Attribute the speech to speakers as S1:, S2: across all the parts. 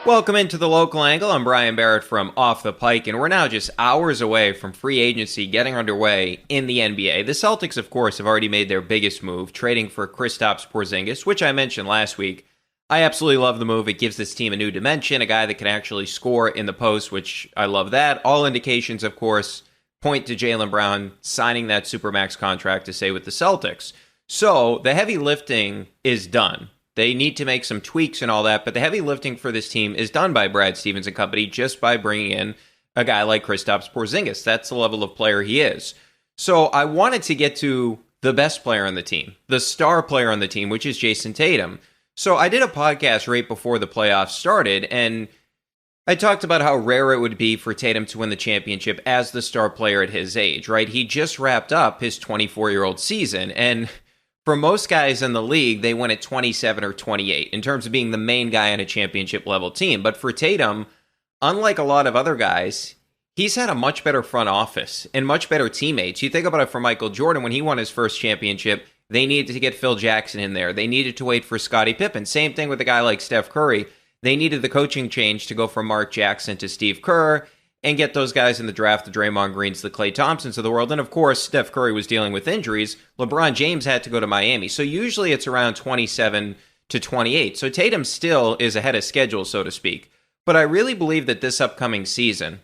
S1: Welcome into the local angle. I'm Brian Barrett from Off the Pike, and we're now just hours away from free agency getting underway in the NBA. The Celtics, of course, have already made their biggest move, trading for Kristaps Porzingis, which I mentioned last week. I absolutely love the move. It gives this team a new dimension, a guy that can actually score in the post, which I love that. All indications, of course, point to Jaylen Brown signing that Supermax contract to stay with the Celtics. So the heavy lifting is done. They need to make some tweaks and all that, but the heavy lifting for this team is done by Brad Stevens and company just by bringing in a guy like Kristaps Porzingis. That's the level of player he is. So I wanted to get to the best player on the team, the star player on the team, which is Jayson Tatum. So I did a podcast right before the playoffs started, and I talked about how rare it would be for Tatum to win the championship as the star player at his age, right? He just wrapped up his 24-year-old season, and for most guys in the league, they win at 27 or 28 in terms of being the main guy on a championship level team. But for Tatum, unlike a lot of other guys, he's had a much better front office and much better teammates. You think about it for Michael Jordan, when he won his first championship, they needed to get Phil Jackson in there. They needed to wait for Scottie Pippen. Same thing with a guy like Steph Curry. They needed the coaching change to go from Mark Jackson to Steve Kerr and get those guys in the draft, the Draymond Greens, the Klay Thompsons of the world. And of course, Steph Curry was dealing with injuries. LeBron James had to go to Miami. So usually it's around 27 to 28. So Tatum still is ahead of schedule, so to speak. But I really believe that this upcoming season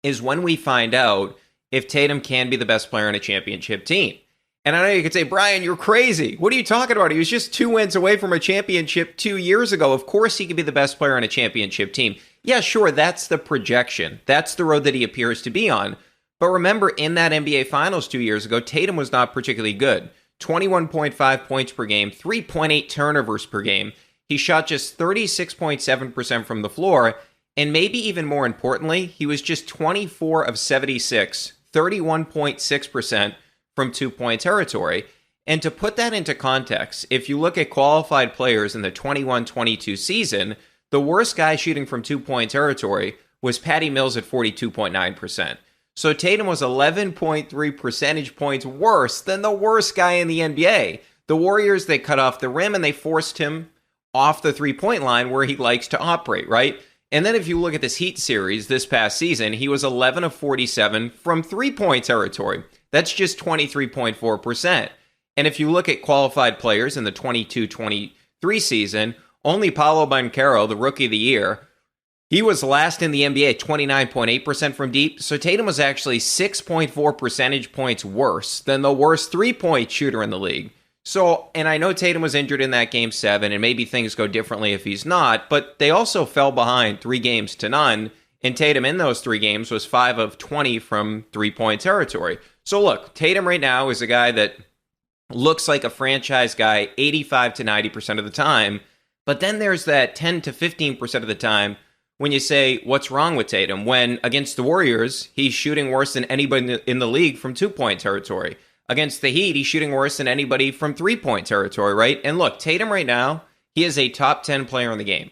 S1: is when we find out if Tatum can be the best player on a championship team. And I know you could say, Brian, you're crazy. What are you talking about? He was just 2 wins away from a championship 2 years ago. Of course he could be the best player on a championship team. Yeah, sure, that's the projection. That's the road that he appears to be on. But remember, in that NBA Finals 2 years ago, Tatum was not particularly good. 21.5 points per game, 3.8 turnovers per game. He shot just 36.7% from the floor. And maybe even more importantly, he was just 24 of 76, 31.6% from two-point territory. And to put that into context, if you look at qualified players in the 21-22 season, the worst guy shooting from two-point territory was Patty Mills at 42.9%. So Tatum was 11.3 percentage points worse than the worst guy in the NBA. The Warriors, they cut off the rim and they forced him off the three-point line where he likes to operate, right? And then if you look at this Heat series this past season, he was 11 of 47 from three-point territory. That's just 23.4%. And if you look at qualified players in the 22-23 season, only Paolo Banchero, the Rookie of the Year, he was last in the NBA at 29.8% from deep. So Tatum was actually 6.4 percentage points worse than the worst three-point shooter in the league. So, and I know Tatum was injured in that Game 7, and maybe things go differently if he's not, but they also fell behind 3-0. And Tatum in those 3 games was 5 of 20 from three-point territory. So look, Tatum right now is a guy that looks like a franchise guy 85 to 90% of the time. But then there's that 10 to 15% of the time when you say, what's wrong with Tatum? When against the Warriors, he's shooting worse than anybody in the league from two-point territory. Against the Heat, he's shooting worse than anybody from three-point territory, right? And look, Tatum right now, he is a top 10 player in the game.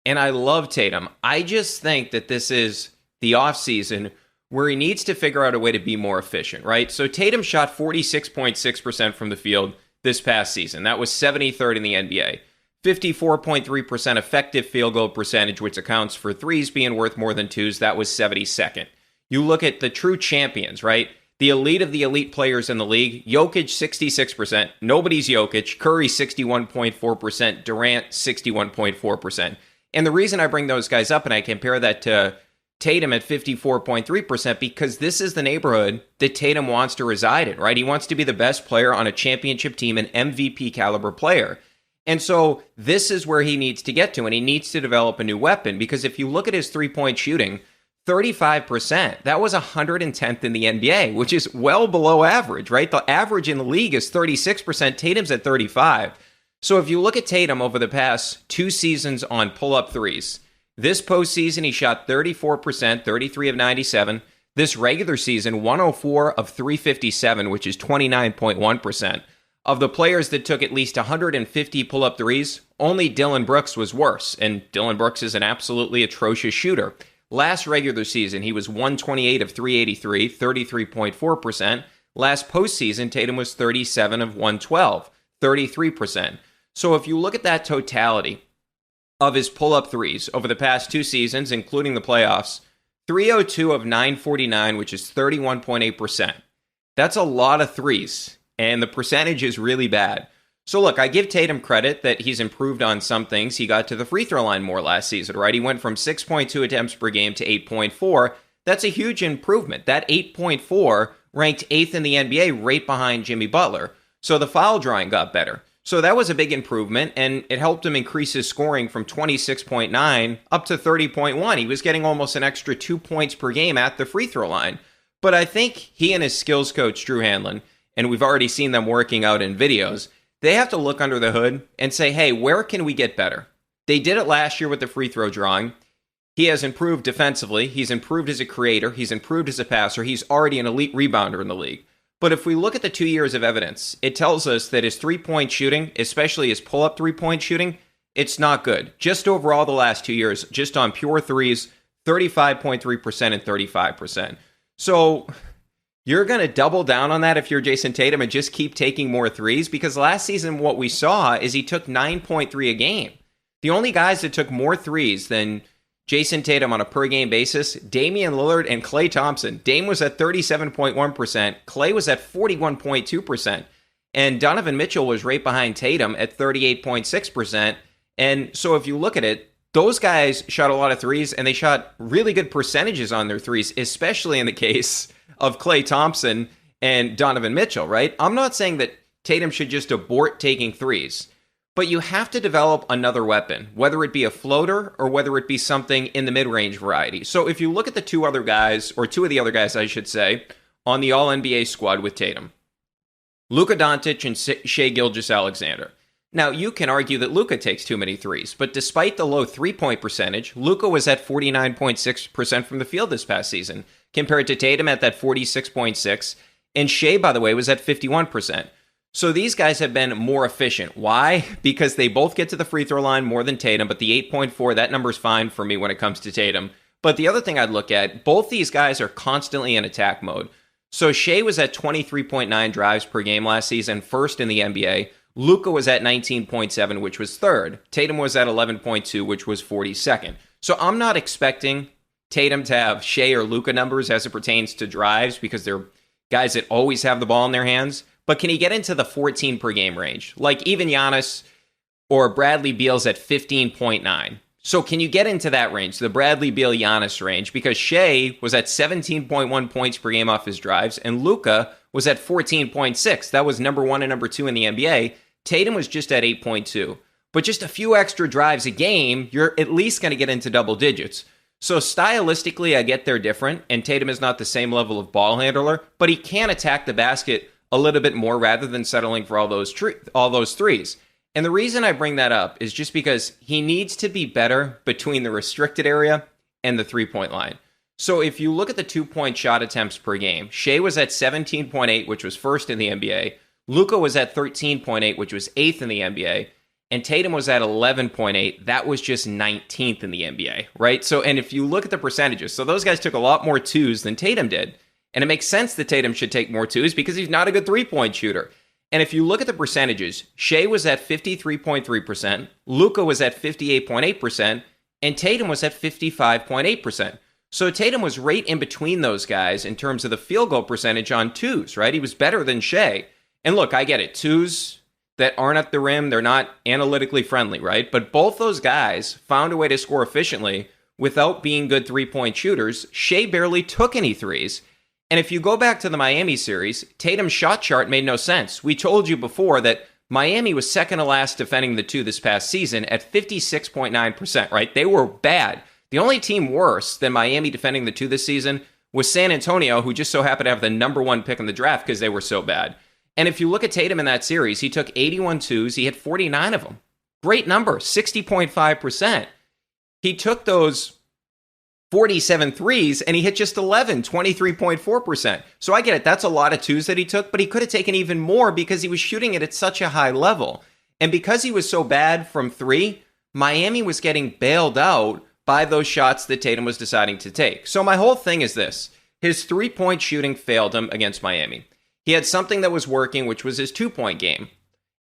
S1: And I love Tatum. I just think that this is the offseason where he needs to figure out a way to be more efficient, right? So Tatum shot 46.6% from the field this past season. That was 73rd in the NBA. 54.3% effective field goal percentage, which accounts for threes being worth more than twos. That was 72nd. You look at the true champions, right? The elite of the elite players in the league. Jokic, 66%. Nobody's Jokic. Curry, 61.4%. Durant, 61.4%. And the reason I bring those guys up and I compare that to Tatum at 54.3%, because this is the neighborhood that Tatum wants to reside in, right? He wants to be the best player on a championship team, an MVP caliber player. And so this is where he needs to get to, and he needs to develop a new weapon, because if you look at his three-point shooting, 35%, that was 110th in the NBA, which is well below average, right? The average in the league is 36%. Tatum's at 35%. So if you look at Tatum over the past 2 seasons on pull-up threes, this postseason he shot 34%, 33 of 97. This regular season, 104 of 357, which is 29.1%. Of the players that took at least 150 pull-up threes, only Dillon Brooks was worse, and Dillon Brooks is an absolutely atrocious shooter. Last regular season, he was 128 of 383, 33.4%. Last postseason, Tatum was 37 of 112, 33%. So if you look at that totality, of his pull-up threes over the past 2 seasons, including the playoffs. 302 of 949, which is 31.8%. That's a lot of threes, and the percentage is really bad. So look, I give Tatum credit that he's improved on some things. He got to the free throw line more last season, right? He went from 6.2 attempts per game to 8.4. That's a huge improvement. That 8.4 ranked 8th in the NBA, right behind Jimmy Butler. So the foul drawing got better. So that was a big improvement, and it helped him increase his scoring from 26.9 up to 30.1. He was getting almost an extra 2 points per game at the free throw line. But I think he and his skills coach, Drew Hanlon, and we've already seen them working out in videos, they have to look under the hood and say, hey, where can we get better? They did it last year with the free throw drawing. He has improved defensively. He's improved as a creator. He's improved as a passer. He's already an elite rebounder in the league. But if we look at the 2 years of evidence, it tells us that his three-point shooting, especially his pull-up three-point shooting, it's not good. Just overall the last 2 years, just on pure threes, 35.3% and 35%. So you're going to double down on that if you're Jayson Tatum and just keep taking more threes? Because last season what we saw is he took 9.3 a game. The only guys that took more threes than Jayson Tatum on a per-game basis, Damian Lillard and Klay Thompson. Dame was at 37.1%. Klay was at 41.2%. And Donovan Mitchell was right behind Tatum at 38.6%. And so if you look at it, those guys shot a lot of threes, and they shot really good percentages on their threes, especially in the case of Klay Thompson and Donovan Mitchell, right? I'm not saying that Tatum should just abort taking threes. But you have to develop another weapon, whether it be a floater or whether it be something in the mid-range variety. So if you look at the two of the other guys, I should say, on the All-NBA squad with Tatum, Luka Doncic and Shai Gilgeous-Alexander. Now, you can argue that Luka takes too many threes, but despite the low three-point percentage, Luka was at 49.6% from the field this past season, compared to Tatum at that 46.6%, and Shai, by the way, was at 51%. So these guys have been more efficient. Why? Because they both get to the free throw line more than Tatum, but the 8.4, that number's fine for me when it comes to Tatum. But the other thing I'd look at, both these guys are constantly in attack mode. So Shai was at 23.9 drives per game last season, first in the NBA. Luka was at 19.7, which was third. Tatum was at 11.2, which was 42nd. So I'm not expecting Tatum to have Shai or Luka numbers as it pertains to drives, because they're guys that always have the ball in their hands. But can he get into the 14 per game range? Like even Giannis or Bradley Beal's at 15.9. So can you get into that range, the Bradley Beal Giannis range? Because Shai was at 17.1 points per game off his drives, and Luka was at 14.6. That was number 1 and number 2 in the NBA. Tatum was just at 8.2. But just a few extra drives a game, you're at least going to get into double digits. So stylistically, I get they're different, and Tatum is not the same level of ball handler, but he can attack the basket a little bit more rather than settling for all those threes. And the reason I bring that up is just because he needs to be better between the restricted area and the three-point line. So if you look at the 2-point shot attempts per game, Shai was at 17.8, which was first in the NBA. Luka was at 13.8, which was 8th in the NBA. And Tatum was at 11.8. That was just 19th in the NBA, right? So, and if you look at the percentages, so those guys took a lot more twos than Tatum did. And it makes sense that Tatum should take more twos because he's not a good three-point shooter. And if you look at the percentages, Shai was at 53.3%, Luka was at 58.8%, and Tatum was at 55.8%. So Tatum was right in between those guys in terms of the field goal percentage on twos, right? He was better than Shai. And look, I get it. Twos that aren't at the rim, they're not analytically friendly, right? But both those guys found a way to score efficiently without being good three-point shooters. Shai barely took any threes. And if you go back to the Miami series, Tatum's shot chart made no sense. We told you before that Miami was second to last defending the two this past season at 56.9%, right? They were bad. The only team worse than Miami defending the two this season was San Antonio, who just so happened to have the number 1 pick in the draft because they were so bad. And if you look at Tatum in that series, he took 81 twos. He hit 49 of them. Great number, 60.5%. He took those 47 threes, and he hit just 11, 23.4%. So I get it. That's a lot of twos that he took, but he could have taken even more because he was shooting it at such a high level. And because he was so bad from three, Miami was getting bailed out by those shots that Tatum was deciding to take. So my whole thing is this. His three-point shooting failed him against Miami. He had something that was working, which was his two-point game.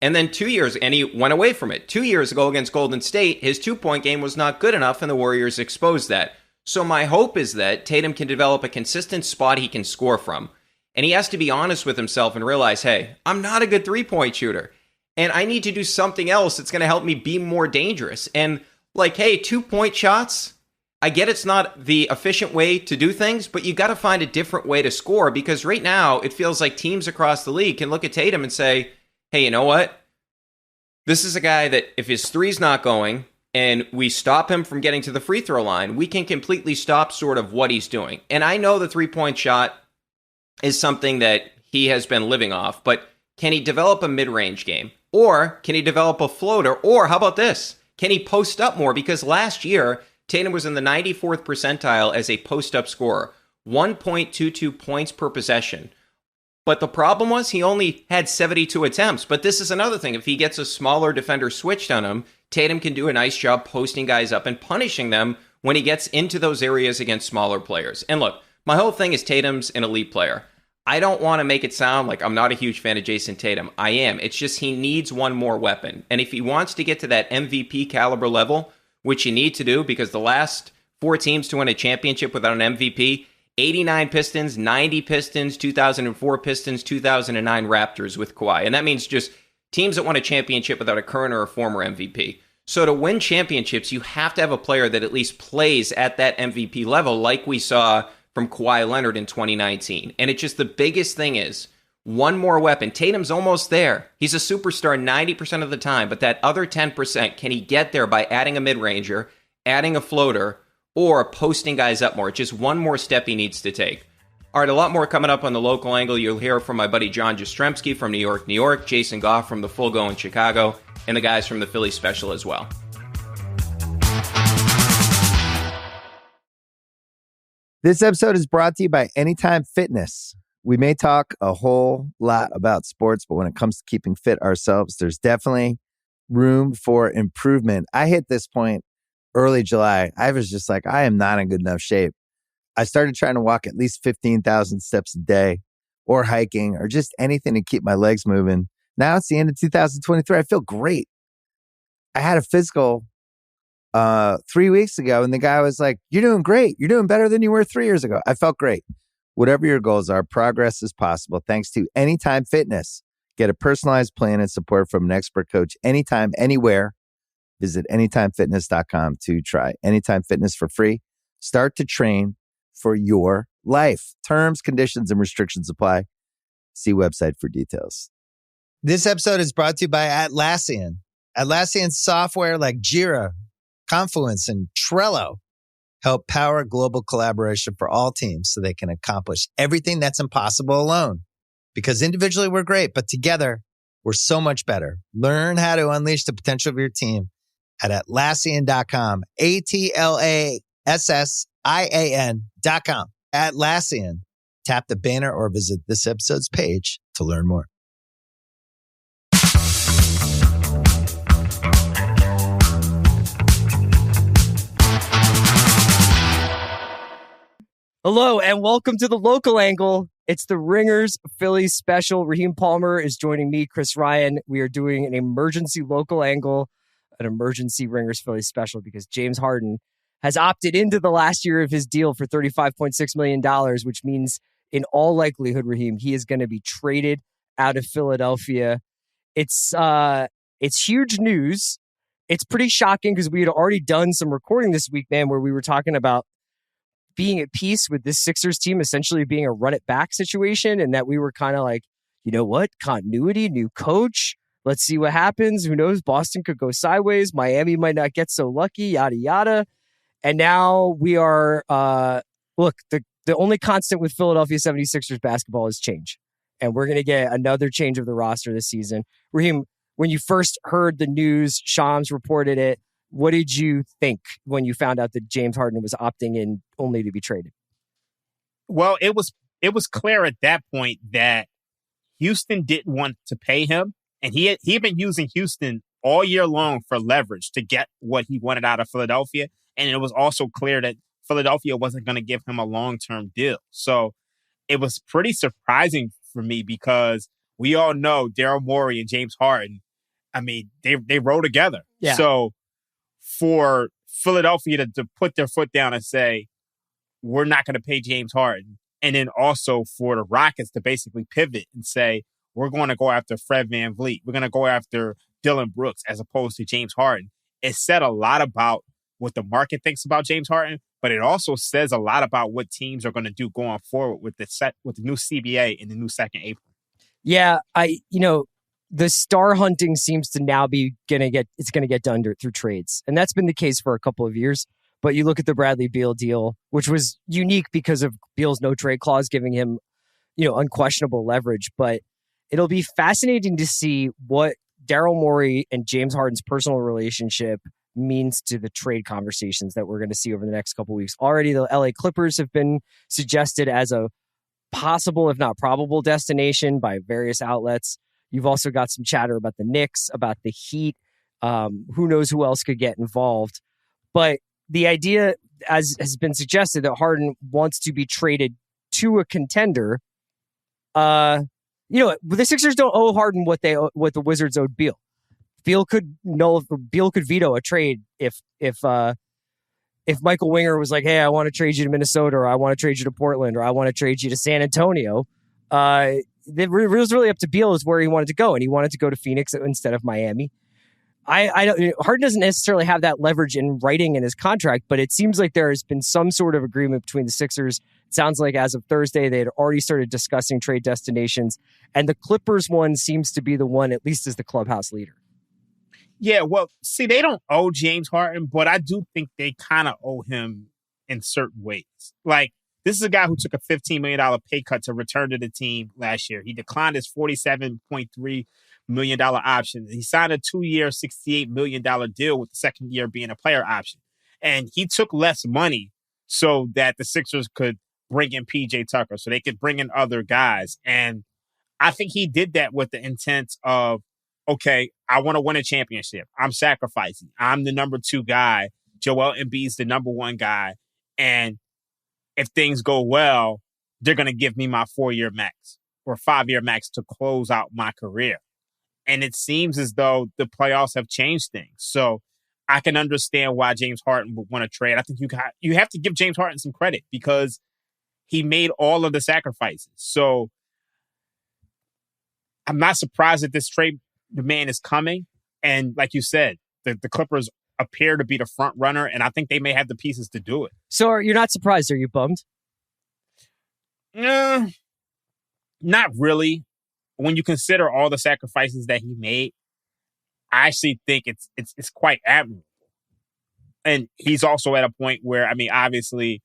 S1: And then 2 years, and he went away from it. 2 years ago against Golden State, his 2-point game was not good enough, and the Warriors exposed that. So my hope is that Tatum can develop a consistent spot he can score from. And he has to be honest with himself and realize, hey, I'm not a good three-point shooter. And I need to do something else that's going to help me be more dangerous. And like, hey, 2-point shots, I get it's not the efficient way to do things, but you got to find a different way to score, because right now it feels like teams across the league can look at Tatum and say, hey, you know what? This is a guy that if his three's not going and we stop him from getting to the free throw line, we can completely stop sort of what he's doing. And I know the 3-point shot is something that he has been living off, but can he develop a mid-range game? Or can he develop a floater? Or how about this? Can he post up more? Because last year, Tatum was in the 94th percentile as a post-up scorer, 1.22 points per possession. But the problem was he only had 72 attempts. But this is another thing. If he gets a smaller defender switched on him, Tatum can do a nice job posting guys up and punishing them when he gets into those areas against smaller players. And look, my whole thing is Tatum's an elite player. I don't want to make it sound like I'm not a huge fan of Jayson Tatum. I am. It's just he needs one more weapon. And if he wants to get to that MVP caliber level, which you need to do because the last 4 teams to win a championship without an MVP, 89 Pistons, 90 Pistons, 2004 Pistons, 2009 Raptors with Kawhi. And that means just teams that won a championship without a current or a former MVP. So to win championships, you have to have a player that at least plays at that MVP level like we saw from Kawhi Leonard in 2019. And it's just the biggest thing is one more weapon. Tatum's almost there. He's a superstar 90% of the time, but that other 10%, can he get there by adding a mid-ranger, adding a floater, or posting guys up more? Just one more step he needs to take. All right, a lot more coming up on the local angle. You'll hear from my buddy John Jastremski from New York, New York, Jason Goff from the Full Go in Chicago, and the guys from the Philly Special as well.
S2: This episode is brought to you by Anytime Fitness. We may talk a whole lot about sports, but when it comes to keeping fit ourselves, there's definitely room for improvement. I hit this point early July. I was just like, I am not in good enough shape. I started trying to walk at least 15,000 steps a day, or hiking, or just anything to keep my legs moving. Now it's the end of 2023. I feel great. I had a physical 3 weeks ago, and the guy was like, you're doing great. You're doing better than you were 3 years ago. I felt great. Whatever your goals are, progress is possible thanks to Anytime Fitness. Get a personalized plan and support from an expert coach anytime, anywhere. Visit anytimefitness.com to try Anytime Fitness for free. Start to train for your life. Terms, conditions, and restrictions apply. See website for details. This episode is brought to you by Atlassian. Atlassian software like Jira, Confluence, and Trello help power global collaboration for all teams so they can accomplish everything that's impossible alone. Because individually we're great, but together we're so much better. Learn how to unleash the potential of your team at Atlassian.com. Atlassian.com. Atlassian. Tap the banner or visit this episode's page to learn more.
S3: Hello and welcome to the local angle. It's the Ringers Philly special. Raheem Palmer is joining me, Chris Ryan. We are doing an emergency local angle, an emergency Ringers Philly special because James Harden has opted into the last year of his deal for $35.6 million, which means in all likelihood, Raheem, he is going to be traded out of Philadelphia. It's huge news. It's pretty shocking because we had already done some recording this week, man, where we were talking about being at peace with this Sixers team essentially being a run it back situation, and that we were kind of like, you know what, continuity, new coach, let's see what happens. Who knows? Boston could go sideways. Miami might not get so lucky, yada, yada. And now we are, look, the only constant with Philadelphia 76ers basketball is change. And we're going to get another change of the roster this season. Raheem, when you first heard the news, Shams reported it, what did you think when you found out that James Harden was opting in only to be traded?
S4: Well, it was clear at that point that Houston didn't want to pay him, and he had been using Houston all year long for leverage to get what he wanted out of Philadelphia, and it was also clear that Philadelphia wasn't going to give him a long-term deal. So it was pretty surprising for me because we all know Daryl Morey and James Harden I mean, they roll together.
S3: Yeah.
S4: So for Philadelphia to put their foot down and say, we're not going to pay James Harden, and then also for the Rockets to basically pivot and say, we're going to go after Fred VanVleet. We're going to go after Dylan Brooks as opposed to James Harden. It said a lot about what the market thinks about James Harden, but it also says a lot about what teams are going to do going forward with the new CBA and the new second April.
S3: Yeah, the star hunting seems to now be going to get done through trades. And that's been the case for a couple of years. But you look at the Bradley Beal deal, which was unique because of Beal's no trade clause, giving him, unquestionable leverage. But it'll be fascinating to see what Daryl Morey and James Harden's personal relationship means to the trade conversations that we're going to see over the next couple of weeks. Already, the LA Clippers have been suggested as a possible, if not probable, destination by various outlets. You've also got some chatter about the Knicks, about the Heat. Who knows who else could get involved? But the idea, as has been suggested, that Harden wants to be traded to a contender. The Sixers don't owe Harden what the Wizards owed Beal. Beal could veto a trade if Michael Winger was like, hey, I want to trade you to Minnesota, or I want to trade you to Portland, or I want to trade you to San Antonio. It was really up to Beal as where he wanted to go, and he wanted to go to Phoenix instead of Miami. Harden doesn't necessarily have that leverage in writing in his contract, but it seems like there has been some sort of agreement between the Sixers. It sounds like as of Thursday, they had already started discussing trade destinations, and the Clippers one seems to be the one, at least as the clubhouse leader.
S4: Yeah, well, see, they don't owe James Harden, but I do think they kind of owe him in certain ways. Like, this is a guy who took a $15 million pay cut to return to the team last year. He declined his $47.3 million option. He signed a 2-year, $68 million deal with the second year being a player option. And he took less money so that the Sixers could bring in PJ Tucker, so they could bring in other guys. And I think he did that with the intent of, okay, I want to win a championship. I'm sacrificing. I'm the number 2 guy. Joel Embiid's the number 1 guy. And if things go well, they're going to give me my 4-year max or 5-year max to close out my career. And it seems as though the playoffs have changed things. So I can understand why James Harden would want to trade. I think you have to give James Harden some credit because he made all of the sacrifices. So I'm not surprised that this trade demand is coming. And like you said, the Clippers appear to be the front runner, and I think they may have the pieces to do it.
S3: So you're not surprised? Are you bummed?
S4: Not really. When you consider all the sacrifices that he made, I actually think it's quite admirable. And he's also at a point where, I mean, obviously,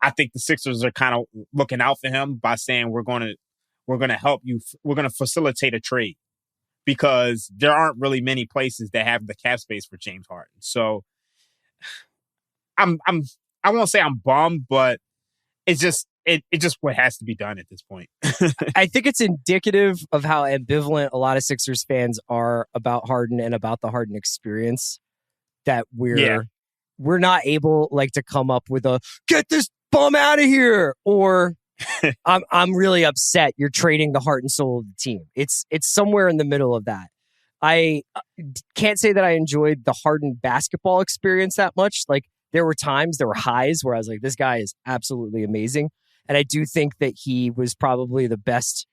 S4: I think the Sixers are kind of looking out for him by saying we're going to help you. We're going to facilitate a trade because there aren't really many places that have the cap space for James Harden. So I won't say I'm bummed, but it's just what has to be done at this point.
S3: I think it's indicative of how ambivalent a lot of Sixers fans are about Harden and about the Harden experience, that we're not able to come up with a get this bum out of here, or I'm really upset you're trading the heart and soul of the team. It's somewhere in the middle of that. I can't say that I enjoyed the Harden basketball experience that much. There were highs where I was like, this guy is absolutely amazing. And I do think that he was probably the best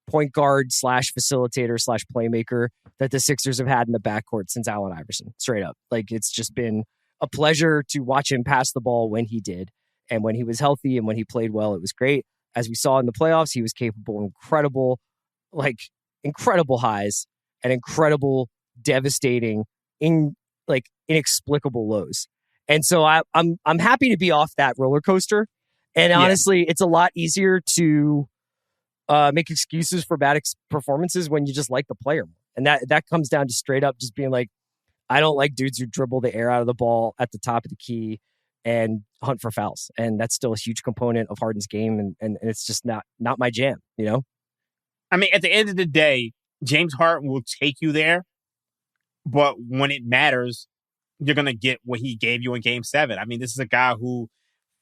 S3: point guard / facilitator / playmaker that the Sixers have had in the backcourt since Allen Iverson, straight up. It's just been a pleasure to watch him pass the ball when he did. And when he was healthy and when he played well, it was great. As we saw in the playoffs, he was capable of incredible highs and incredible, devastating, inexplicable lows. And so I'm happy to be off that roller coaster. And honestly, it's a lot easier to make excuses for bad performances when you just like the player more. And that comes down to straight up just being like, I don't like dudes who dribble the air out of the ball at the top of the key and hunt for fouls. And that's still a huge component of Harden's game. And it's just not my jam,
S4: I mean, at the end of the day, James Harden will take you there. But when it matters, you're going to get what he gave you in Game 7. I mean, this is a guy who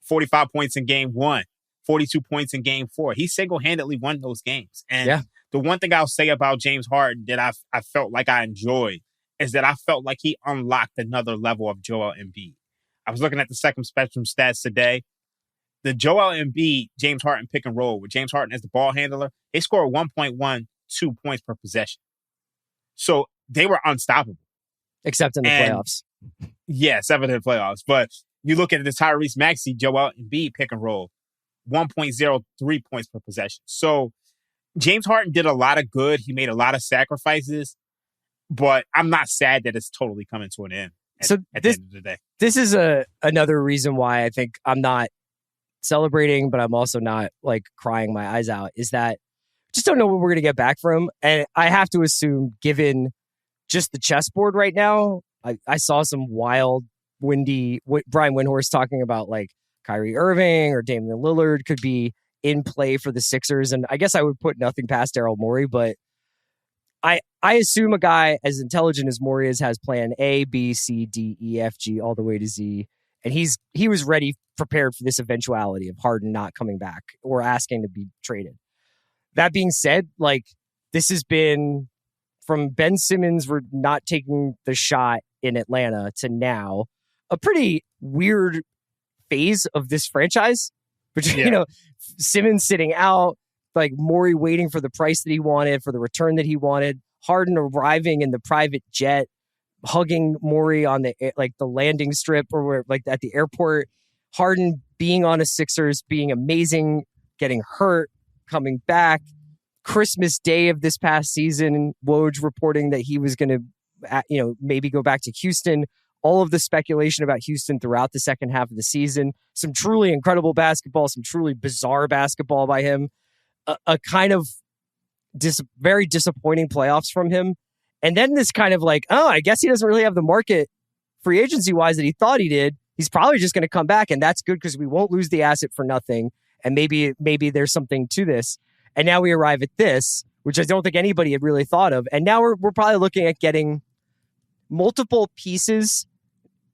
S4: 45 points in Game 1, 42 points in Game 4. He single-handedly won those games. And the one thing I'll say about James Harden that I felt like I enjoyed is that I felt like he unlocked another level of Joel Embiid. I was looking at the second spectrum stats today. The Joel Embiid, James Harden pick and roll with James Harden as the ball handler, they scored 1.12 points per possession. So they were unstoppable.
S3: Except in the playoffs.
S4: Yeah, except in the playoffs. But you look at the Tyrese Maxey, Joel Embiid pick and roll, 1.03 points per possession. So James Harden did a lot of good. He made a lot of sacrifices. But I'm not sad that it's totally coming to an end at the end of the day.
S3: This is another reason why I think I'm not celebrating, but I'm also not like crying my eyes out, is that I just don't know what we're going to get back from. And I have to assume, given just the chessboard right now, I saw some wild, windy Brian Windhorst talking about like Kyrie Irving or Damian Lillard could be in play for the Sixers. And I guess I would put nothing past Daryl Morey, but I assume a guy as intelligent as Morey has plan A, B, C, D, E, F, G, all the way to Z. And he was ready, prepared for this eventuality of Harden not coming back or asking to be traded. That being said, like, this has been from Ben Simmons, we're not taking the shot in Atlanta, to now a pretty weird phase of this franchise. But, you know, Simmons sitting out, like Morey waiting for the price that he wanted, for the return that he wanted, Harden arriving in the private jet, hugging Morey on the landing strip or like at the airport, Harden being on a Sixers, being amazing, getting hurt, coming back. Christmas Day of this past season, Woj reporting that he was going to, maybe go back to Houston. All of the speculation about Houston throughout the second half of the season. Some truly incredible basketball, some truly bizarre basketball by him. A kind of very disappointing playoffs from him. And then this kind of like, I guess he doesn't really have the market free agency wise that he thought he did. He's probably just going to come back, and that's good because we won't lose the asset for nothing. And maybe there's something to this. And now we arrive at this, which I don't think anybody had really thought of. And now we're probably looking at getting multiple pieces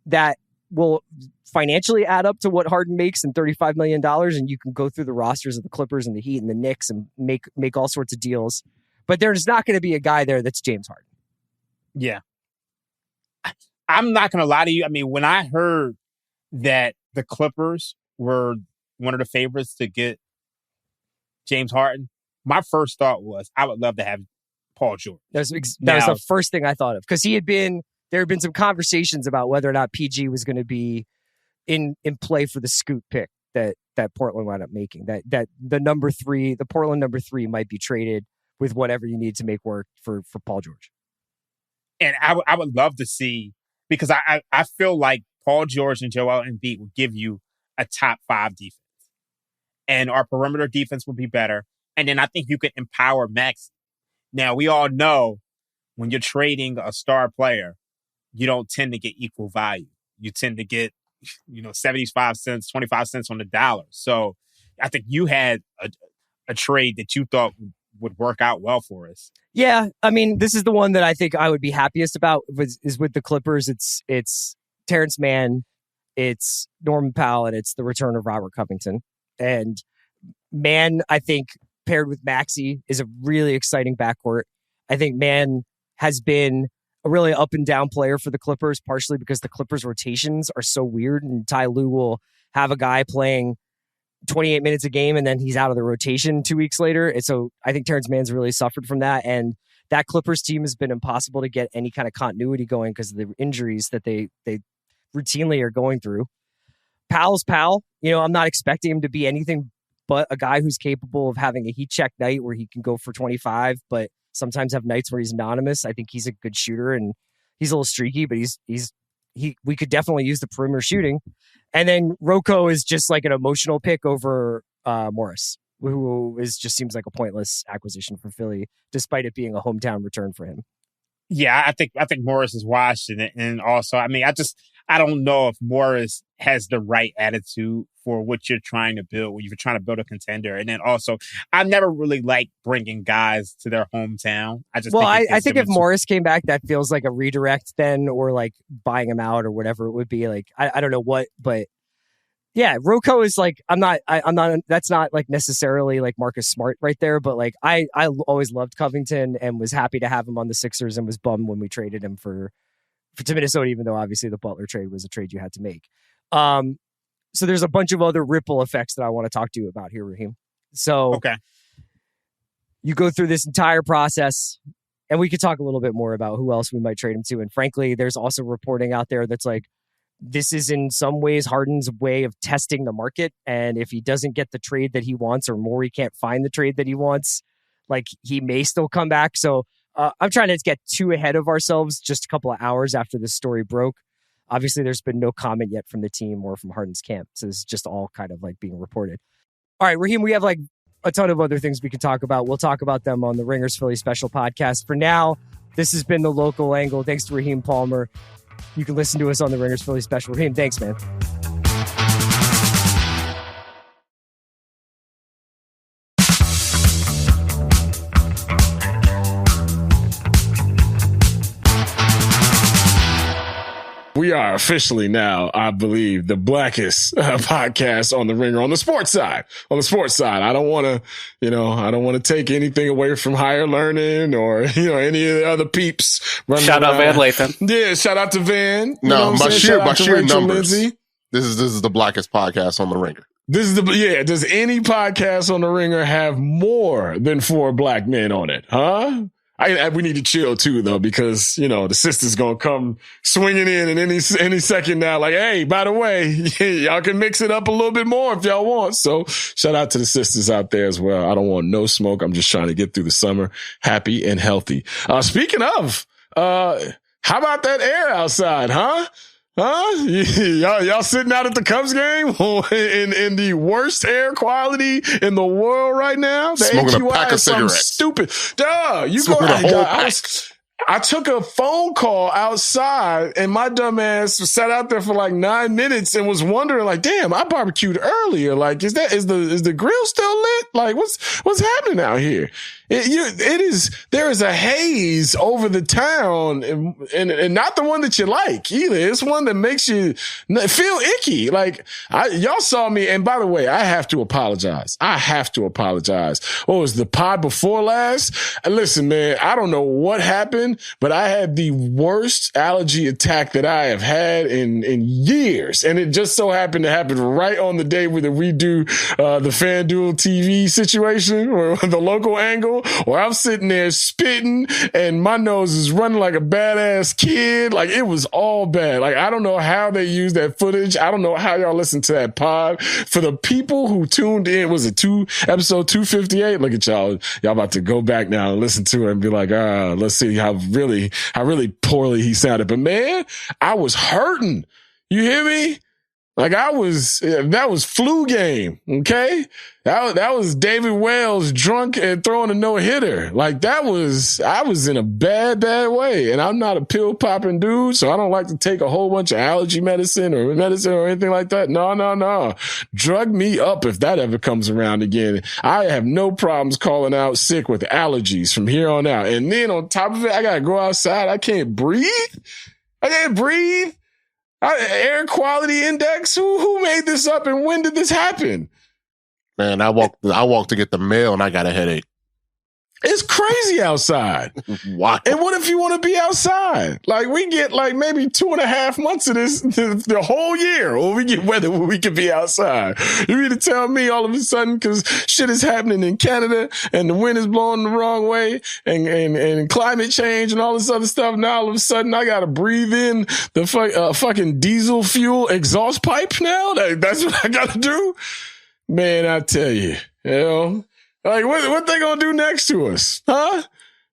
S3: that will financially add up to what Harden makes in $35 million. And you can go through the rosters of the Clippers and the Heat and the Knicks and make all sorts of deals. But there's not going to be a guy there that's James Harden.
S4: Yeah. I'm not going to lie to you. I mean, when I heard that the Clippers were one of the favorites to get James Harden, my first thought was I would love to have Paul George.
S3: That was the first thing I thought of, because there had been some conversations about whether or not PG was going to be in play for the scoot pick that Portland wound up making. That the Portland number 3 might be traded with whatever you need to make work for Paul George.
S4: And I would love to see, because I feel like Paul George and Joel Embiid will give you a top 5 defense. And our perimeter defense will be better. And then I think you could empower Max. Now, we all know when you're trading a star player, you don't tend to get equal value. You tend to get, 75 cents, 25 cents on the dollar. So I think you had a trade that you thought would work out well for us.
S3: Yeah. I mean, this is the one that I think I would be happiest about is with the Clippers. It's Terrence Mann, it's Norman Powell, and it's the return of Robert Covington. And Mann, I think, paired with Maxey is a really exciting backcourt. I think Mann has been a really up and down player for the Clippers, partially because the Clippers rotations are so weird, and Ty Lue will have a guy playing 28 minutes a game and then he's out of the rotation 2 weeks later. And so I think Terrence Mann's really suffered from that. And that Clippers team has been impossible to get any kind of continuity going because of the injuries that they routinely are going through. Powell's Powell. I'm not expecting him to be anything but a guy who's capable of having a heat check night where he can go for 25, but sometimes have nights where he's anonymous. I think he's a good shooter and he's a little streaky, but we could definitely use the perimeter shooting. And then Rocco is just like an emotional pick over Morris, who just seems like a pointless acquisition for Philly, despite it being a hometown return for him.
S4: Yeah, I think Morris is washed in it. And also, I mean, I don't know if Morris has the right attitude for what you're trying to build when you're trying to build a contender. And then also, I never really liked bringing guys to their hometown. I think
S3: if Morris came back, that feels like a redirect then, or like buying him out or whatever it would be. Like, I don't know what, but Yeah, Rocco is like, I'm not, that's not like necessarily like Marcus Smart right there, but like I always loved Covington and was happy to have him on the Sixers and was bummed when we traded him to Minnesota, even though obviously the Butler trade was a trade you had to make. So there's a bunch of other ripple effects that I want to talk to you about here, Raheem. So
S4: okay,
S3: you go through this entire process, and we could talk a little bit more about who else we might trade him to. And frankly, there's also reporting out there that's like, this is in some ways Harden's way of testing the market. And if he doesn't get the trade that he wants, or more, he can't find the trade that he wants, like he may still come back. So I'm trying to get too ahead of ourselves just a couple of hours after this story broke. Obviously, there's been no comment yet from the team or from Harden's camp. So this is just all kind of like being reported. All right, Raheem, we have like a ton of other things we could talk about. We'll talk about them on the Ringers Philly special podcast. For now, this has been The Local Angle. Thanks to Raheem Palmer. You can listen to us on the Ringers Philly special. Raheem, thanks, man.
S5: We are officially now, I believe, the blackest podcast on the Ringer on the sports side. On the sports side, I don't want to take anything away from Higher Learning or any of the other peeps.
S6: Shout out Van Lathan.
S5: Yeah, shout out to Van.
S7: No, by sheer numbers, this is the blackest podcast on the Ringer.
S5: Does any podcast on the Ringer have more than 4 black men on it? Huh? We need to chill too, though, because, the sister's going to come swinging in any second now. Like, hey, by the way, y'all can mix it up a little bit more if y'all want. So shout out to the sisters out there as well. I don't want no smoke. I'm just trying to get through the summer happy and healthy. Speaking of, how about that air outside, huh? Huh? Y'all sitting out at the Cubs game in the worst air quality in the world right now? The
S7: Smoking
S5: AQI
S7: a pack of
S5: is something
S7: cigarettes.
S5: stupid. Duh, you go. I took a phone call outside and my dumb ass sat out there for like 9 minutes and was wondering like, damn, I barbecued earlier. Like, is the grill still lit? Like, what's happening out here? There is a haze over the town and not the one that you like either. It's one that makes you feel icky. Like y'all saw me. And by the way, I have to apologize. What was the pod before last? Listen, man, I don't know what happened, but I had the worst allergy attack that I have had in years. And it just so happened to happen right on the day where we do the FanDuel TV situation or the local angle, where I'm sitting there spitting and my nose is running like a badass kid. Like it was all bad. Like I don't know how they use that footage. I don't know how y'all listen to that pod. For the people who tuned in, was it episode 258? Look at y'all. Y'all about to go back now and listen to it and be like, let's see how really poorly he sounded. But man, I was hurting. You hear me? Like that was flu game. Okay. That was David Wells drunk and throwing a no-hitter. Like I was in a bad way. And I'm not a pill popping dude. So I don't like to take a whole bunch of allergy medicine or anything like that. No. Drug me up if that ever comes around again. I have no problems calling out sick with allergies from here on out. And then on top of it, I got to go outside. I can't breathe. Air quality index. Who made this up and when did this happen?
S7: Man, I walked to get the mail and I got a headache.
S5: It's crazy outside.
S7: Wow.
S5: And what if you want to be outside? Like we get like maybe 2.5 months of this the whole year, or we get weather where we can be outside. You mean to tell me all of a sudden, because shit is happening in Canada and the wind is blowing the wrong way and climate change and all this other stuff. Now all of a sudden I got to breathe in the fucking diesel fuel exhaust pipe now. That's what I got to do. Man, I tell you, like, what they gonna do next to us? Huh?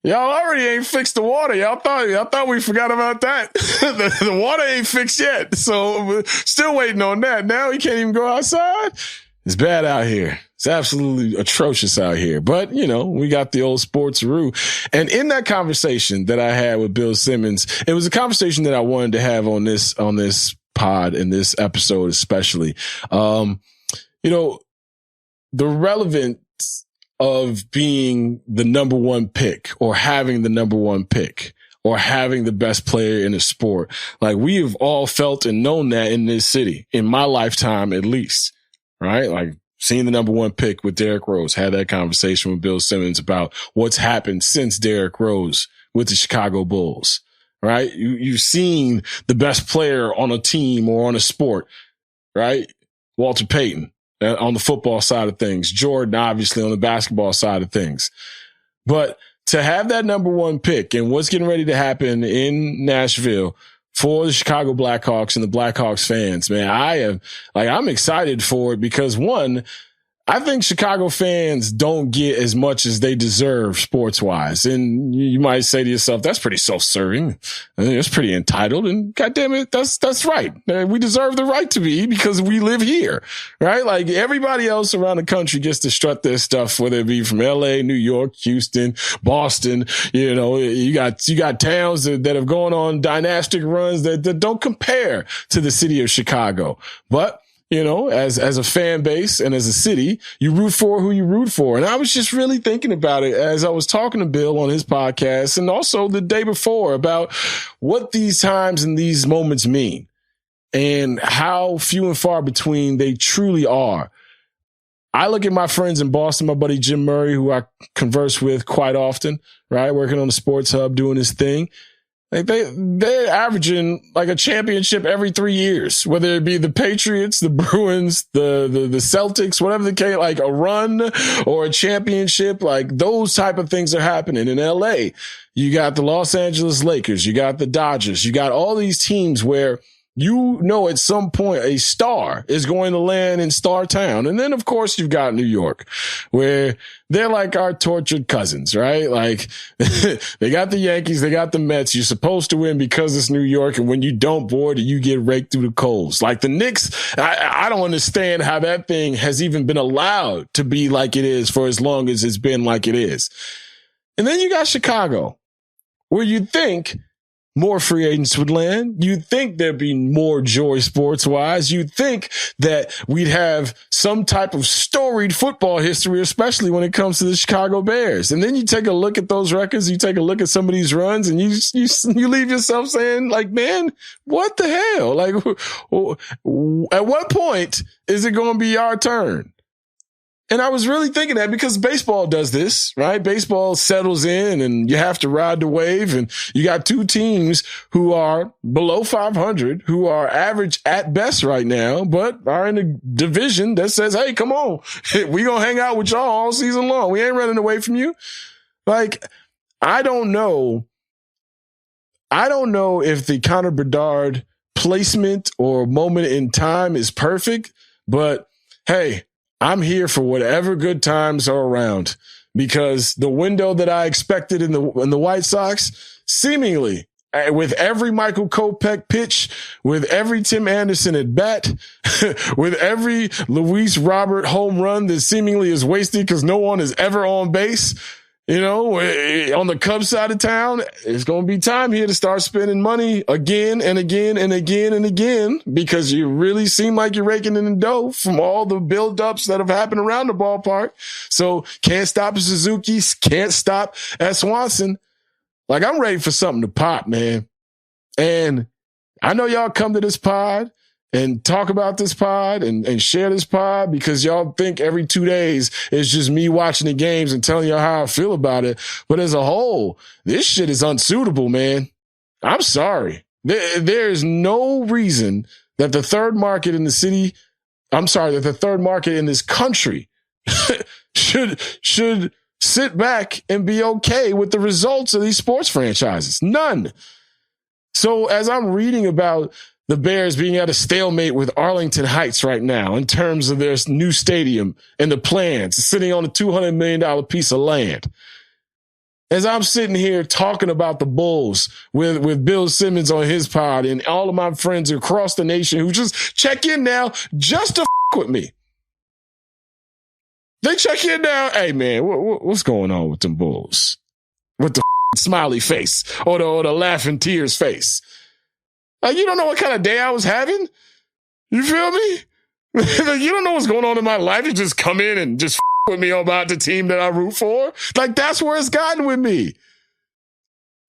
S5: Y'all already ain't fixed the water. Y'all thought we forgot about that. the water ain't fixed yet. So we're still waiting on that. Now we can't even go outside. It's bad out here. It's absolutely atrocious out here. But, we got the old sports-roo. And in that conversation that I had with Bill Simmons, it was a conversation that I wanted to have on this pod, in this episode especially. The relevance of being the number one pick or having the number one pick or having the best player in the sport. Like, we have all felt and known that in this city, in my lifetime at least, right? Like, seeing the number one pick with Derrick Rose, had that conversation with Bill Simmons about what's happened since Derrick Rose with the Chicago Bulls, right? You've seen the best player on a team or on a sport, right? Walter Payton on the football side of things, Jordan obviously on the basketball side of things. But to have that number one pick and what's getting ready to happen in Nashville for the Chicago Blackhawks and the Blackhawks fans, man, I'm excited for it because, one, I think Chicago fans don't get as much as they deserve sports-wise. And you might say to yourself, that's pretty self-serving. I think that's pretty entitled. And goddamn it, that's right. We deserve the right to be because we live here, right? Like, everybody else around the country gets to strut their stuff, whether it be from LA, New York, Houston, Boston. You know, you got towns that have gone on dynastic runs that don't compare to the city of Chicago. But you know, as a fan base and as a city, you root for who you root for. And I was just really thinking about it as I was talking to Bill on his podcast and also the day before about what these times and these moments mean and how few and far between they truly are. I look at my friends in Boston, my buddy Jim Murray, who I converse with quite often, right? Working on the Sports Hub, doing his thing. Like, they're averaging like a championship every 3 years, whether it be the Patriots, the Bruins, the Celtics, whatever the case, like a run or a championship, like those type of things are happening in LA. You got the Los Angeles Lakers, you got the Dodgers, you got all these teams where you know at some point a star is going to land in Star Town. And then, of course, you've got New York, where they're like our tortured cousins, right? Like, they got the Yankees, they got the Mets. You're supposed to win because it's New York. And when you don't, boy, do you get raked through the coals. Like the Knicks, I don't understand how that thing has even been allowed to be like it is for as long as it's been like it is. And then you got Chicago, where you'd think more free agents would land. You'd think there'd be more joy sports-wise. You'd think that we'd have some type of storied football history, especially when it comes to the Chicago Bears. And then you take a look at those records, you take a look at some of these runs, and you leave yourself saying, like, man, what the hell? Like, at what point is it going to be our turn? And I was really thinking that because baseball does this, right? Baseball settles in and you have to ride the wave. And you got two teams who are below 500, who are average at best right now, but are in a division that says, hey, come on, we gonna hang out with y'all all season long. We ain't running away from you. Like, I don't know if the Connor Bedard placement or moment in time is perfect, but hey, I'm here for whatever good times are around because the window that I expected in the White Sox, seemingly with every Michael Kopech pitch, with every Tim Anderson at bat, with every Luis Robert home run that seemingly is wasted because no one is ever on base, you know, on the Cubs side of town, it's going to be time here to start spending money again and again and again and again because you really seem like you're raking in the dough from all the build-ups that have happened around the ballpark. So can't stop at Suzuki, can't stop at Swanson. Like, I'm ready for something to pop, man. And I know y'all come to this pod and talk about this pod and share this pod because y'all think every 2 days is just me watching the games and telling y'all how I feel about it. But as a whole, this shit is unsuitable, man. I'm sorry. There is no reason that the third market in this country should sit back and be okay with the results of these sports franchises. None. So as I'm reading about the Bears being at a stalemate with Arlington Heights right now in terms of their new stadium and the plans, sitting on a $200 million piece of land. As I'm sitting here talking about the Bulls with Bill Simmons on his pod and all of my friends across the nation who just check in now just to with me. They check in now. Hey, man, what's going on with them Bulls? With the smiley face or the laughing tears face. Like, you don't know what kind of day I was having? You feel me? Like, you don't know what's going on in my life. You just come in and just with me about the team that I root for. Like, that's where it's gotten with me.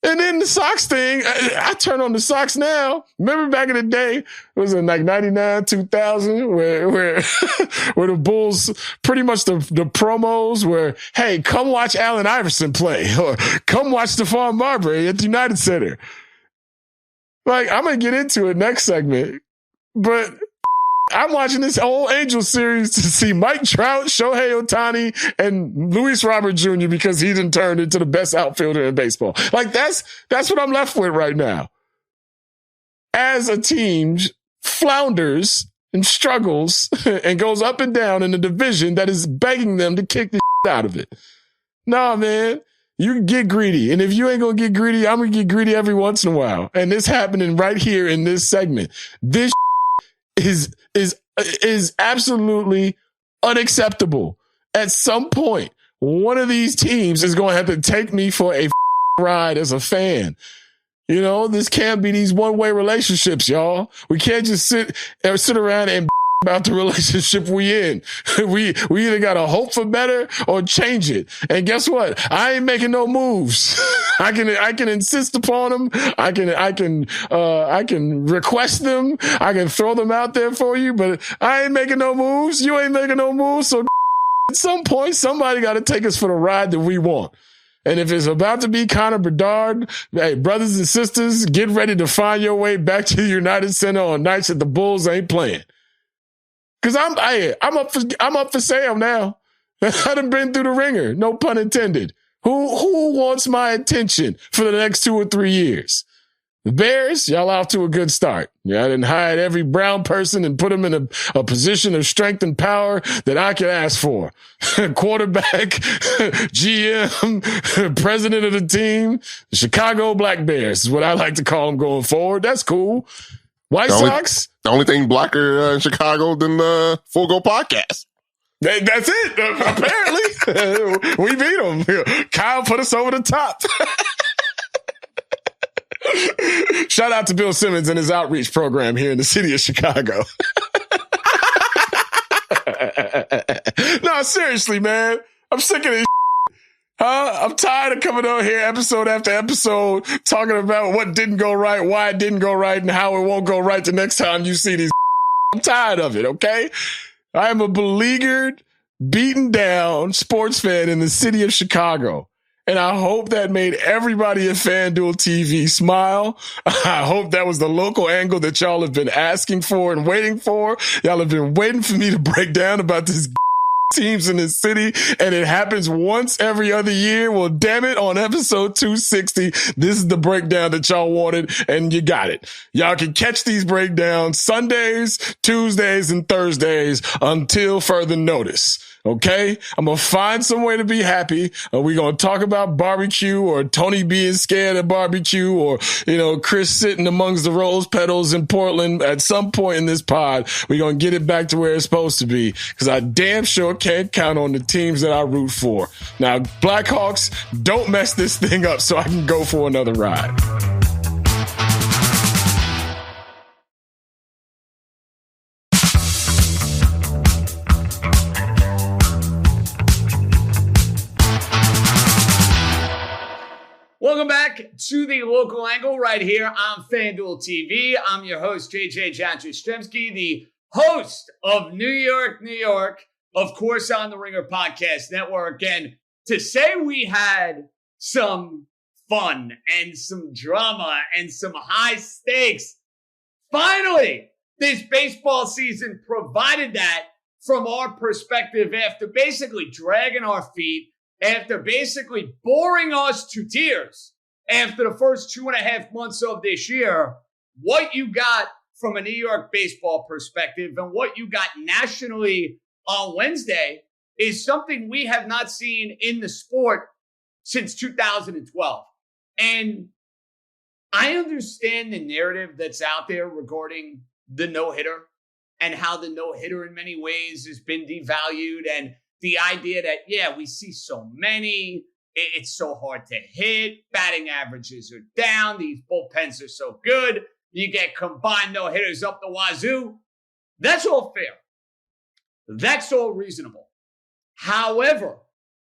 S5: And then the Sox thing, I turn on the Sox now. Remember back in the day, was it like 99, 2000, where where the Bulls, pretty much the promos were, hey, come watch Allen Iverson play, or come watch Stephon Marbury at the United Center. Like, I'm going to get into it next segment, but I'm watching this whole Angel series to see Mike Trout, Shohei Ohtani, and Luis Robert Jr. because he done turned into the best outfielder in baseball. Like, that's what I'm left with right now. As a team flounders and struggles and goes up and down in a division that is begging them to kick the shit out of it. Nah, man. You can get greedy. And if you ain't going to get greedy, I'm going to get greedy every once in a while. And this happening right here in this segment. This is absolutely unacceptable. At some point, one of these teams is going to have to take me for a ride as a fan. You know, this can't be these one-way relationships, y'all. We can't just sit around and about the relationship we in. We either got to hope for better or change it. And guess what? I ain't making no moves. I can insist upon them. I can request them. I can throw them out there for you, but I ain't making no moves. You ain't making no moves. So at some point, somebody got to take us for the ride that we want. And if it's about to be Connor Bedard, hey, brothers and sisters, get ready to find your way back to the United Center on nights that the Bulls ain't playing. Cause I'm up for sale now. I done been through the ringer. No pun intended. Who wants my attention for the next 2 or 3 years? The Bears, y'all off to a good start. Yeah, I done hired every brown person and put them in a position of strength and power that I could ask for. Quarterback, GM, president of the team, the Chicago Black Bears is what I like to call them going forward. That's cool. White Sox.
S7: The only thing blacker in Chicago than the Full Go Podcast.
S5: That's it. Apparently, we beat them. Kyle put us over the top. Shout out to Bill Simmons and his outreach program here in the city of Chicago. No, seriously, man. I'm sick of this. I'm tired of coming on here episode after episode talking about what didn't go right, why it didn't go right, and how it won't go right the next time you see these. I'm tired of it, okay? I am a beleaguered, beaten down sports fan in the city of Chicago. And I hope that made everybody at FanDuel TV smile. I hope that was the local angle that y'all have been asking for and waiting for. Y'all have been waiting for me to break down about this teams in this city, and it happens once every other year. Well, damn it, on episode 260, this is the breakdown that y'all wanted, and you got it. Y'all can catch these breakdowns Sundays, Tuesdays, and Thursdays until further notice. Okay? I'm going to find some way to be happy. We're going to talk about barbecue, or Tony being scared of barbecue, or, Chris sitting amongst the rose petals in Portland. At some point in this pod, we're going to get it back to where it's supposed to be, because I damn sure can't count on the teams that I root for. Now, Blackhawks, don't mess this thing up so I can go for another ride.
S6: Welcome back to the local angle right here on FanDuel TV. I'm your host, John Jastremski, the host of New York, New York, of course, on the Ringer Podcast Network. And to say we had some fun and some drama and some high stakes, finally, this baseball season provided that from our perspective after basically dragging our feet, after basically boring us to tears after the first 2.5 months of this year. What you got from a New York baseball perspective and what you got nationally on Wednesday is something we have not seen in the sport since 2012. And I understand the narrative that's out there regarding the no-hitter and how the no-hitter in many ways has been devalued, and the idea that, yeah, we see so many, it's so hard to hit, batting averages are down, these bullpens are so good, you get combined no-hitters up the wazoo. That's all fair. That's all reasonable. However,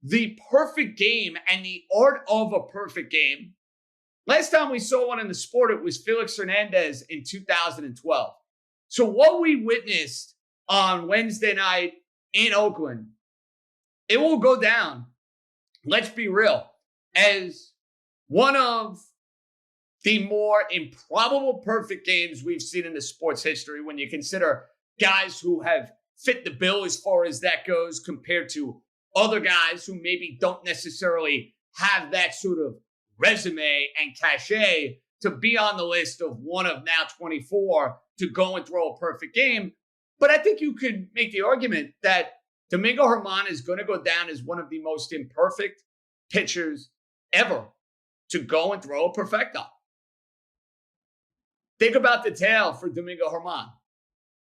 S6: the perfect game and the art of a perfect game Last time we saw one in the sport, it was Felix Hernandez in 2012. So what we witnessed on Wednesday night in Oakland, it will go down, let's be real, as one of the more improbable perfect games we've seen in the sports history when you consider guys who have fit the bill as far as that goes compared to other guys who maybe don't necessarily have that sort of resume and cachet to be on the list of one of now 24 to go and throw a perfect game. But I think you could make the argument that Domingo Germán is going to go down as one of the most imperfect pitchers ever to go and throw a perfecto. Think about the tale for Domingo Germán.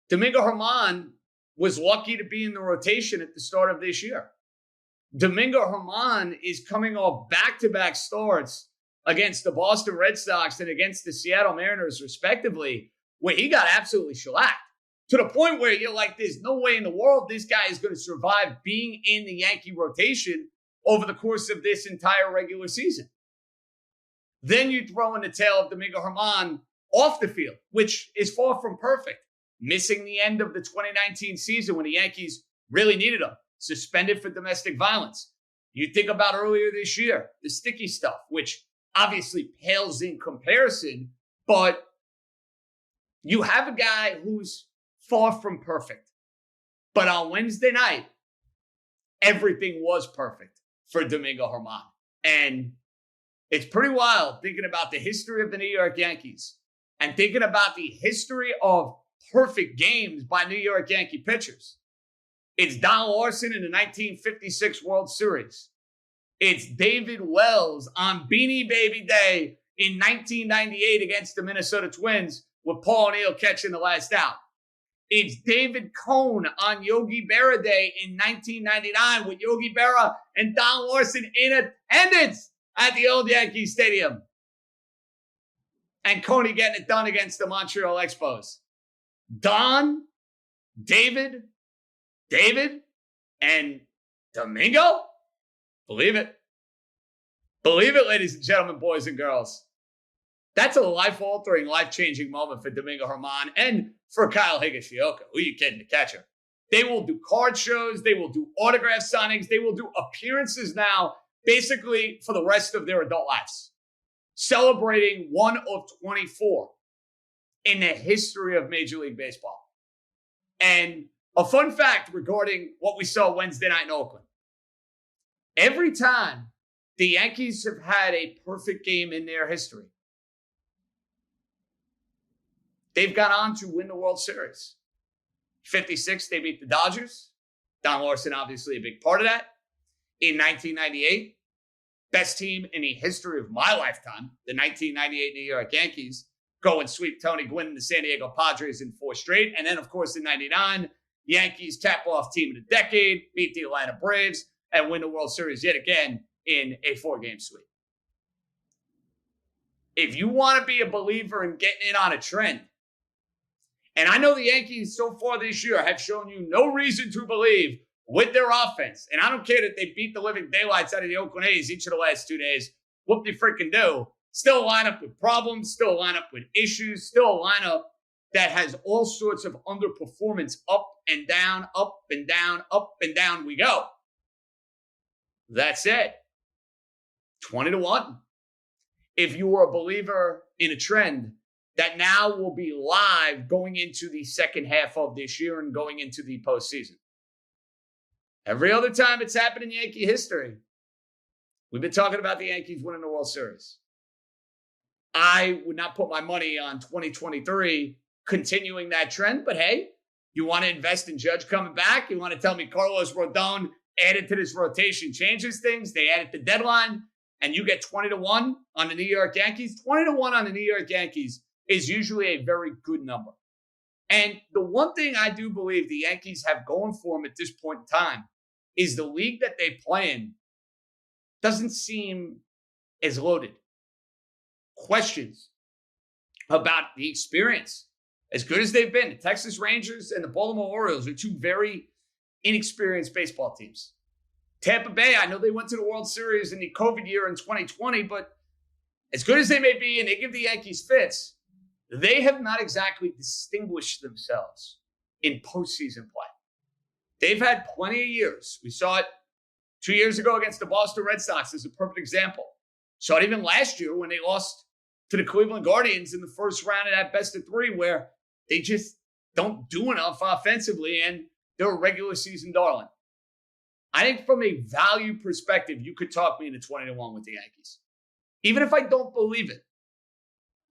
S6: Domingo Germán was lucky to be in the rotation at the start of this year. Domingo Germán is coming off back-to-back starts against the Boston Red Sox and against the Seattle Mariners, respectively, where he got absolutely shellacked to the point where you're like, there's no way in the world this guy is going to survive being in the Yankee rotation over the course of this entire regular season. Then you throw in the tail of Domingo Germán off the field, which is far from perfect, missing the end of the 2019 season when the Yankees really needed him, suspended for domestic violence. You think about earlier this year, the sticky stuff, which obviously pales in comparison, but you have a guy who's far from perfect. But on Wednesday night, everything was perfect for Domingo Germán. And it's pretty wild thinking about the history of the New York Yankees and thinking about the history of perfect games by New York Yankee pitchers. It's Don Larson in the 1956 World Series. It's David Wells on Beanie Baby Day in 1998 against the Minnesota Twins with Paul O'Neill catching the last out. It's David Cohn on Yogi Berra Day in 1999 with Yogi Berra and Don Larson in attendance at the old Yankee Stadium. And Coney getting it done against the Montreal Expos. Don, David, and Domingo? Believe it. Believe it, ladies and gentlemen, boys and girls. That's a life-altering, life-changing moment for Domingo Germán and for Kyle Higashioka. Who are you kidding, the catcher? They will do card shows. They will do autograph signings. They will do appearances now, basically for the rest of their adult lives, celebrating one of 24 in the history of Major League Baseball. And a fun fact regarding what we saw Wednesday night in Oakland. Every time the Yankees have had a perfect game in their history, they've gone on to win the World Series. 56, they beat the Dodgers. Don Larson, obviously a big part of that. In 1998, best team in the history of my lifetime, the 1998 New York Yankees, go and sweep Tony Gwynn and the San Diego Padres in 4 straight. And then, of course, in 99, Yankees cap off team of the decade, beat the Atlanta Braves, and win the World Series yet again in a 4-game sweep. If you want to be a believer in getting in on a trend, and I know the Yankees so far this year have shown you no reason to believe with their offense, and I don't care that they beat the living daylights out of the Oakland A's each of the last 2 days, whoop they freaking do. Still a lineup with problems, still a lineup with issues, still a lineup that has all sorts of underperformance, up and down, up and down, up and down we go. That said, 20-1. If you were a believer in a trend that now will be live going into the second half of this year and going into the postseason. Every other time it's happened in Yankee history, we've been talking about the Yankees winning the World Series. I would not put my money on 2023 continuing that trend, but hey, you want to invest in Judge coming back? You want to tell me Carlos Rodon added to this rotation changes things? They added the deadline, and you get 20-1 on the New York Yankees. 20-1 on the New York Yankees is usually a very good number. And the one thing I do believe the Yankees have going for them at this point in time is the league that they play in doesn't seem as loaded. Questions about the experience. As good as they've been, the Texas Rangers and the Baltimore Orioles are 2 very inexperienced baseball teams. Tampa Bay, I know they went to the World Series in the COVID year in 2020, but as good as they may be, and they give the Yankees fits, they have not exactly distinguished themselves in postseason play. They've had plenty of years. We saw it 2 years ago against the Boston Red Sox as a perfect example. Saw it even last year when they lost to the Cleveland Guardians in the first round of that best of three, where they just don't do enough offensively, and they're a regular season darling. I think from a value perspective, you could talk me into 20-1 with the Yankees. Even if I don't believe it,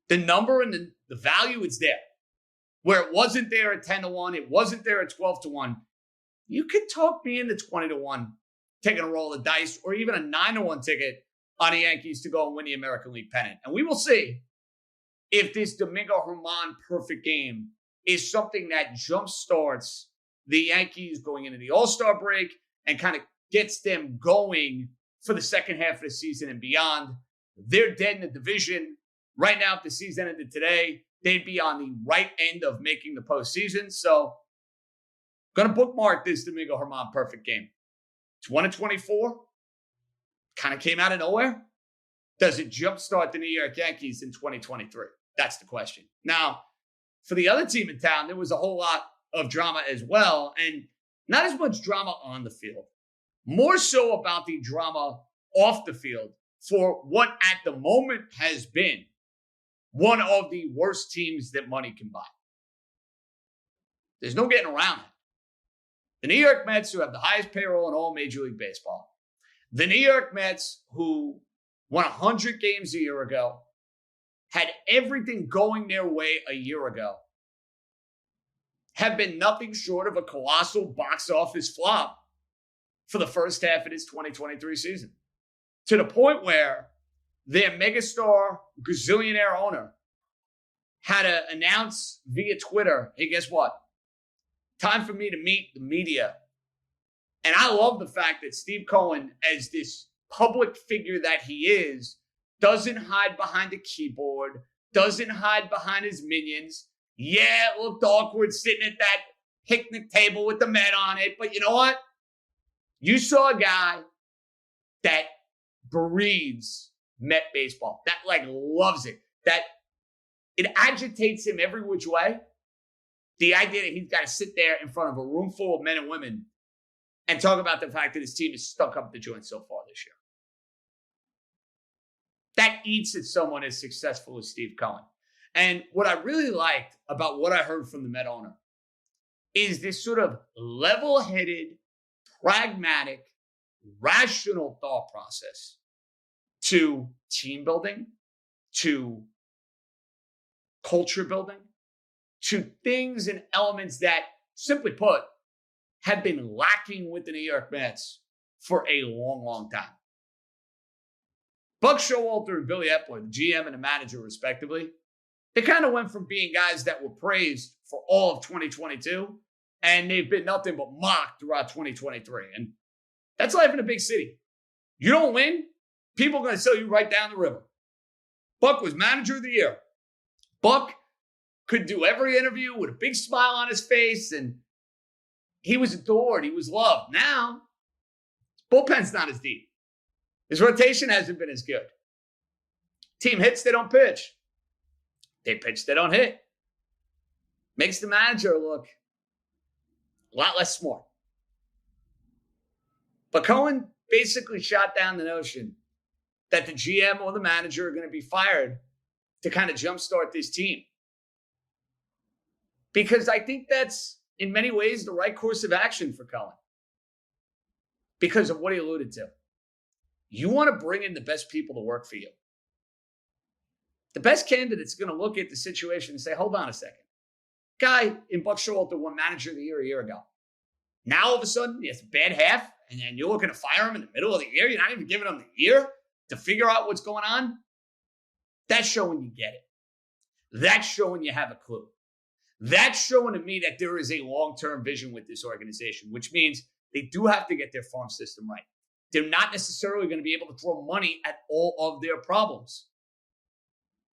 S6: the number and the value is there. Where it wasn't there at 10-1, it wasn't there at 12-1. You could talk me into 20-1, taking a roll of dice, or even a 9-1 ticket on the Yankees to go and win the American League pennant. And we will see if this Domingo Germán perfect game is something that jumpstarts the Yankees going into the All-Star break and kind of gets them going for the second half of the season and beyond. They're dead in the division. Right now, if the season ended today, they'd be on the right end of making the postseason. So, going to bookmark this Domingo Germán perfect game. It's 1-24. Kind of came out of nowhere. Does it jumpstart the New York Yankees in 2023? That's the question. Now, for the other team in town, there was a whole lot of drama as well, and not as much drama on the field. More so about the drama off the field for what at the moment has been one of the worst teams that money can buy. There's no getting around it. The New York Mets, who have the highest payroll in all Major League Baseball. The New York Mets, who won 100 games a year ago, had everything going their way a year ago, have been nothing short of a colossal box office flop for the first half of this 2023 season. To the point where their megastar, gazillionaire owner had to announce via Twitter, hey, guess what? Time for me to meet the media. And I love the fact that Steve Cohen, as this public figure that he is, doesn't hide behind a keyboard, doesn't hide behind his minions. Yeah, it looked awkward sitting at that picnic table with the Met on it. But you know what? You saw a guy that breathes Met baseball, that loves it, that it agitates him every which way. The idea that he's got to sit there in front of a room full of men and women and talk about the fact that his team is stuck up the joint so far this year. That eats at someone as successful as Steve Cohen. And what I really liked about what I heard from the Met owner is this sort of level-headed, pragmatic, rational thought process to team building, to culture building, to things and elements that, simply put, have been lacking with the New York Mets for a long, long time. Buck Showalter and Billy Epler, the GM and the manager, respectively, they kind of went from being guys that were praised for all of 2022, and they've been nothing but mocked throughout 2023. And that's life in a big city. You don't win, people are going to sell you right down the river. Buck was manager of the year. Buck could do every interview with a big smile on his face, and he was adored. He was loved. Now, his bullpen's not as deep. His rotation hasn't been as good. Team hits, they don't pitch. They pitch, they don't hit. Makes the manager look a lot less smart. But Cohen basically shot down the notion that the GM or the manager are going to be fired to kind of jumpstart this team. Because I think that's, in many ways, the right course of action for Cohen. Because of what he alluded to. You want to bring in the best people to work for you. The best candidate's going to look at the situation and say, hold on a second. Guy in Buck Showalter won manager of the year a year ago. Now, all of a sudden, he has a bad half, and then you're looking to fire him in the middle of the year. You're not even giving him the year to figure out what's going on. That's showing you get it. That's showing you have a clue. That's showing to me that there is a long-term vision with this organization, which means they do have to get their farm system right. They're not necessarily going to be able to throw money at all of their problems.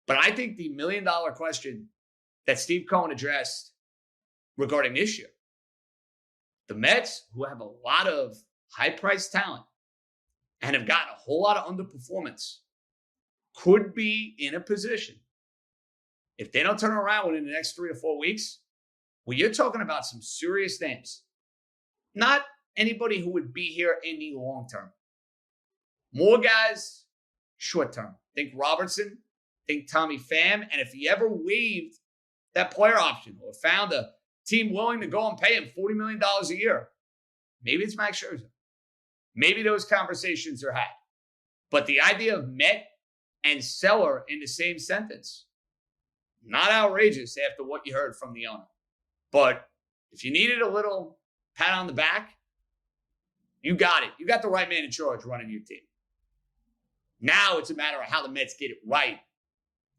S6: But I think the $1 million question that Steve Cohen addressed regarding this year, the Mets, who have a lot of high-priced talent and have gotten a whole lot of underperformance, could be in a position, if they don't turn around within the next 3 or 4 weeks, well, you're talking about some serious names. Not anybody who would be here in the long term. More guys, short term. Think Robertson, think Tommy Pham, and if he ever waived that player option or found a team willing to go and pay him $40 million a year, maybe it's Max Scherzer. Maybe those conversations are had. But the idea of Met and seller in the same sentence, not outrageous after what you heard from the owner. But if you needed a little pat on the back, you got it. You got the right man in charge running your team. Now it's a matter of how the Mets get it right.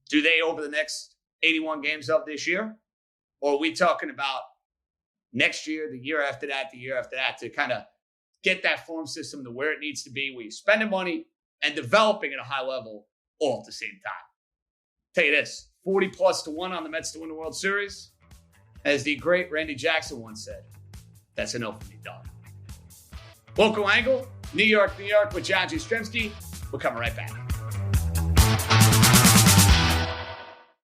S6: Do they over the next 81 games of this year? Or are we talking about next year, the year after that, to kind of get that farm system to where it needs to be, where you're spending money and developing at a high level all at the same time? Tell you this, 40+1 on the Mets to win the World Series. As the great Randy Jackson once said, that's enough for me, dog. Local Angle, New York, with John Jastremski. We're coming right back.